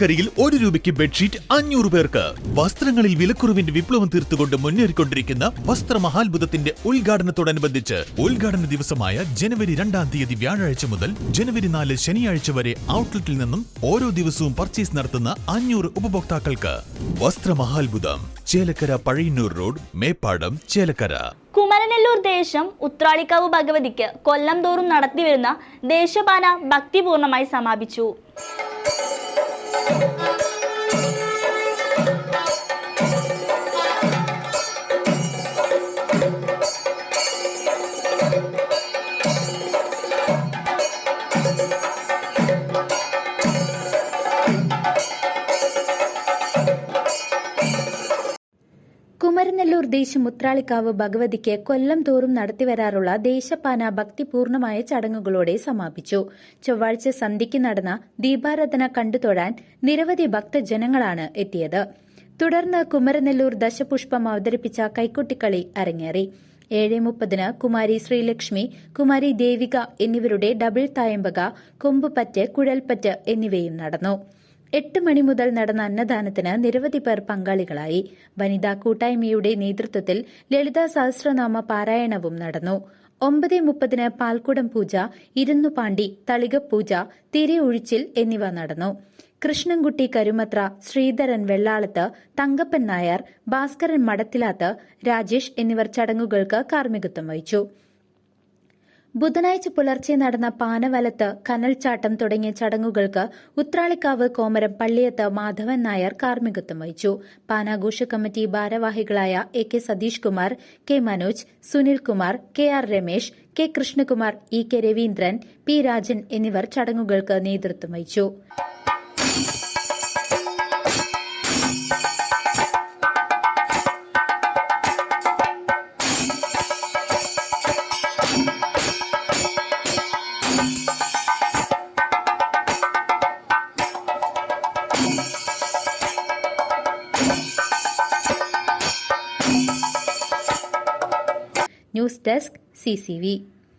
കരിയിൽ ₹1 bedsheet 500 പേർക്ക്. വസ്ത്രങ്ങളിൽ വിലക്കുറവിന്റെ വിപ്ലവം തീർത്തുകൊണ്ട് മുന്നേറിക്കൊണ്ടിരിക്കുന്ന വസ്ത്രമഹാത്ഭുതത്തിന്റെ ഉദ്ഘാടനത്തോടനുബന്ധിച്ച് ഉദ്ഘാടന ദിവസമായ ജനുവരി 2-ാം തീയതി വ്യാഴാഴ്ച മുതൽ ജനുവരി 4 ശനിയാഴ്ച വരെ ഔട്ട്ലെറ്റിൽ നിന്നും ഓരോ ദിവസവും പർച്ചേസ് നടത്തുന്ന 500 ഉപഭോക്താക്കൾക്ക് വസ്ത്രമഹാത്ഭുതം, ചേലക്കര പഴയന്നൂർ റോഡ്, മേപ്പാടം, ചേലക്കര. കുമരനെല്ലൂർ ദേശം ഉത്രാളിക്കാവ് ഭഗവതിക്ക് കൊല്ലം തോറും നടത്തിവരുന്ന ദേശപാന ഭക്തിപൂർണമായി സമാപിച്ചു. കുമരനെല്ലൂർ ദേശം ഉത്രാളിക്കാവ് ഭഗവതിക്ക് കൊല്ലം തോറും നടത്തിവരാറുള്ള ദേശപാന ഭക്തിപൂർണമായ ചടങ്ങുകളോടെ സമാപിച്ചു. ചൊവ്വാഴ്ച സന്ധ്യയ്ക്ക് നടന്ന ദീപാരാധന കണ്ടുതൊഴാൻ നിരവധി ഭക്തജനങ്ങളാണ് എത്തിയത്. തുടർന്ന് കുമരനെല്ലൂർ ദശപുഷ്പം അവതരിപ്പിച്ച കൈക്കൊട്ടിക്കളി അരങ്ങേറി. 7:30 കുമാരി ശ്രീലക്ഷ്മി, കുമാരി ദേവിക എന്നിവരുടെ ഡബിൾ തായമ്പക, കൊമ്പുപറ്റ്, കുഴൽപ്പറ്റ് എന്നിവയും നടന്നു. 8 മണി മുതൽ നടന്ന അന്നദാനത്തിന് നിരവധി പേർ പങ്കാളികളായി. വനിതാ കൂട്ടായ്മയുടെ നേതൃത്വത്തിൽ ലളിതാ സഹസ്രനാമ പാരായണവും നടന്നു. 9:30 പാൽക്കുടം പൂജ, ഇരുന്നുപാണ്ടി, തളികപ്പൂജ, തിരയൊഴിച്ചിൽ എന്നിവ നടന്നു. കൃഷ്ണൻകുട്ടി കരുമത്ര, ശ്രീധരൻ വെള്ളാളത്ത്, തങ്കപ്പൻ നായർ, ഭാസ്കരൻ മടത്തിലാത്ത്, രാജേഷ് എന്നിവർ ചടങ്ങുകൾക്ക് കാർമ്മികത്വം വഹിച്ചു. ബുധനാഴ്ച പുലർച്ചെ നടന്ന പാനവലത്ത്, കനൽച്ചാട്ടം തുടങ്ങിയ ചടങ്ങുകൾക്ക് ഉത്രാളിക്കാവ് കോമരം പള്ളിയത്ത് മാധവൻ നായർ കാർമ്മികത്വം വഹിച്ചു. പാനാഘോഷ കമ്മിറ്റി ഭാരവാഹികളായ AK Satheesh Kumar, K Manoj, Sunilkumar, KR Ramesh, K Krishnakumar, EK Raveendran, P Rajan എന്നിവർ ചടങ്ങുകൾക്ക് നേതൃത്വം വഹിച്ചു. News desk CCV.